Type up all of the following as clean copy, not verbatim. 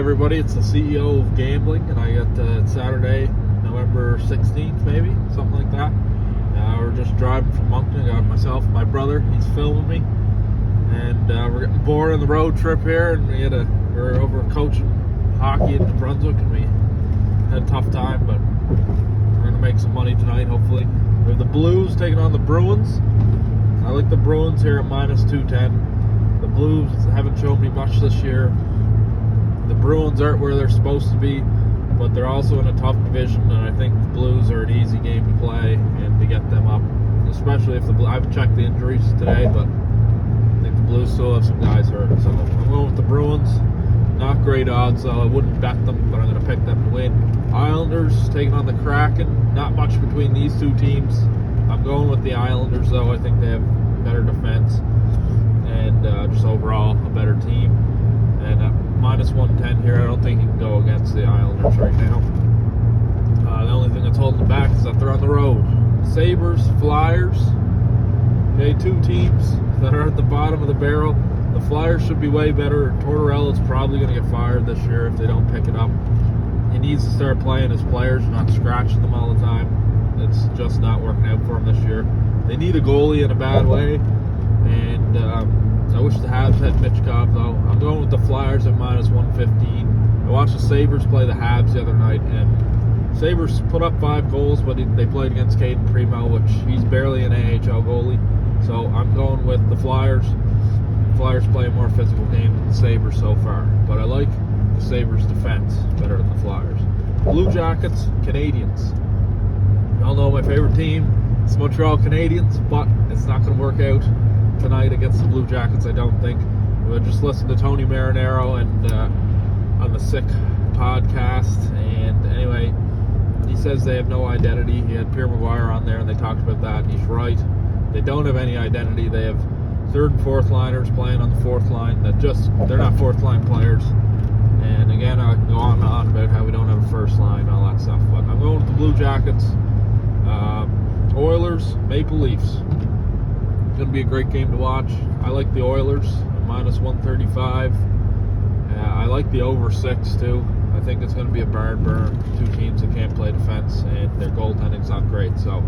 everybody, it's the CEO of Gambling, and I got Saturday, November 16th, maybe, something like that. We're just driving from Moncton. I got myself and my brother, he's filming me, and we're getting bored on the road trip here, and we're over coaching hockey in New Brunswick, and we had a tough time, but we're going to make some money tonight, hopefully. We have the Blues taking on the Bruins. I like the Bruins here at minus 210. The Blues haven't shown me much this year. The Bruins aren't where they're supposed to be, but they're also in a tough division, and I think the Blues are an easy game to play and to get them up, especially if I've checked the injuries today, but I think the Blues still have some guys hurt. So I'm going with the Bruins. Not great odds, though. I wouldn't bet them, but I'm going to pick them to win. Islanders taking on the Kraken. Not much between these two teams. I'm going with the Islanders, though. I think they have better defense and just overall a better team. And minus 110 here, I don't think you can go against the Islanders right now. The only thing that's holding them back is that they're on the road. Sabres, Flyers. Okay, two teams that are at the bottom of the barrel. The Flyers should be way better. Tortorella's probably going to get fired this year if they don't pick it up. He needs to start playing his players, not scratching them all the time. It's just not working out for him this year. They need a goalie in a bad way, and I wish the Habs had Mitchkov, though. I'm going with the Flyers at minus 115. I watched the Sabres play the Habs the other night, and Sabres put up 5 goals, but they played against Caden Primo, which he's barely an AHL goalie. So I'm going with the Flyers. The Flyers play a more physical game than the Sabres so far, but I like the Sabres' defense better than the Flyers. Blue Jackets, Canadians. Y'all know my favorite team. It's Montreal Canadiens, but it's not going to work out tonight against the Blue Jackets, I don't think. We'll just listen to Tony Marinaro and on the Sick podcast, and anyway, he says they have no identity. He had Pierre Maguire on there, and they talked about that, and he's right. They don't have any identity. They have third and fourth liners playing on the fourth line they're not fourth line players. And again, I can go on and on about how we don't have a first line and all that stuff, but I'm going with the Blue Jackets. Oilers, Maple Leafs. It's going to be a great game to watch. I like the Oilers at minus 135. I like the over 6 too. I think it's going to be a barn burner. Two teams that can't play defense, and their goaltending's not great. So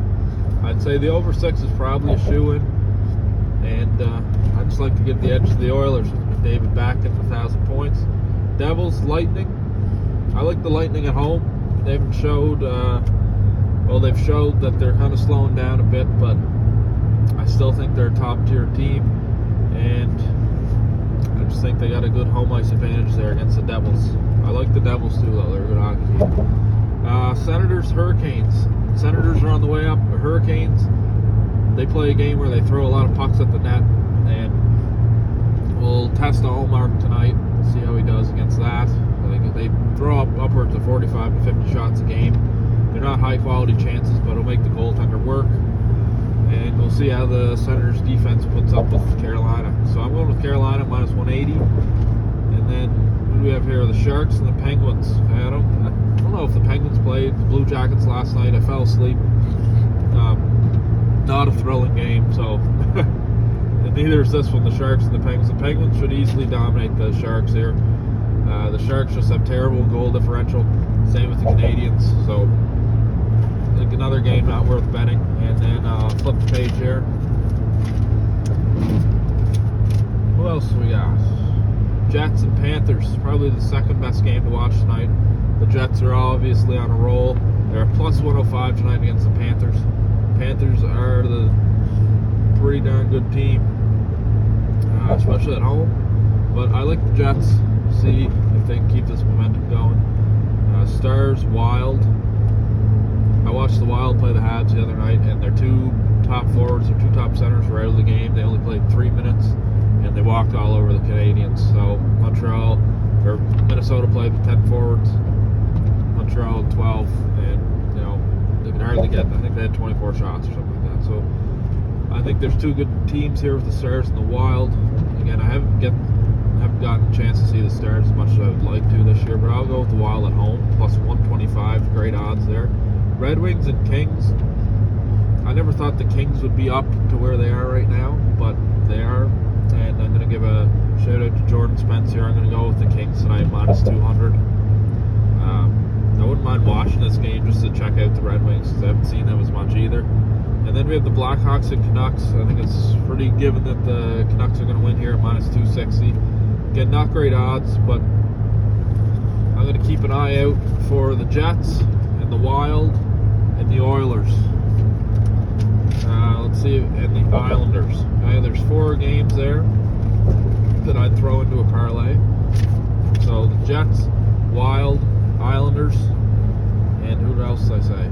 I'd say the over 6 is probably a shoe-in. And I just like to give the edge to the Oilers with David back at 1,000 points. Devils, Lightning. I like the Lightning at home. They haven't showed, they've showed that they're kind of slowing down a bit, but I still think they're a top-tier team. And I just think they got a good home ice advantage there against the Devils. I like the Devils too, though. They're a good hockey team. Senators, Hurricanes. Senators are on the way up. The Hurricanes, they play a game where they throw a lot of pucks at the net, and we'll test Allmark tonight, see how he does against that. I think they throw up upwards of 45 to 50 shots a game. They're not high-quality chances, but it'll make the goaltender work. And we'll see how the Senators' defense puts up with Carolina. So I'm going with Carolina minus 180. And then who do we have here? The Sharks and the Penguins. I don't know if the Penguins played the Blue Jackets last night. I fell asleep. Not a thrilling game, so and neither is this one, the Sharks and the Penguins. The Penguins should easily dominate the Sharks here. The Sharks just have terrible goal differential. Same with the Canadians. So I think another game not worth betting. And then flip the page here. Who else do we got? Jets and Panthers. Probably the second best game to watch tonight. The Jets are obviously on a roll. They're plus 105 tonight against the Panthers. Panthers are the pretty darn good team, especially at home. But I like the Jets. See if they can keep this momentum going. Stars, Wild. I watched the Wild play the Habs the other night, and their two top forwards, their two top centers were out of the game. They only played 3 minutes, and they walked all over the Canadians. So Minnesota played with 10 forwards, Montreal 12, and they can hardly get. I think they had 24 shots or something like that. So I think there's two good teams here with the Stars and the Wild. Again, I haven't gotten a chance to see the Stars as much as I would like to this year, but I'll go with the Wild at home, plus 125. Great odds there. Red Wings and Kings. I never thought the Kings would be up to where they are right now, but they are. And I'm going to give a shout out to Jordan Spence here. I'm going to go with the Kings tonight, minus 200. check out the Red Wings because I haven't seen them as much either. And then we have the Blackhawks and Canucks. I think it's pretty given that the Canucks are going to win here at minus 260. Again, not great odds, but I'm going to keep an eye out for the Jets and the Wild and the Oilers. Let's see, and the Islanders. Okay, there's 4 games there that I'd throw into a parlay. So the Jets, Wild, Islanders, and who else did I say?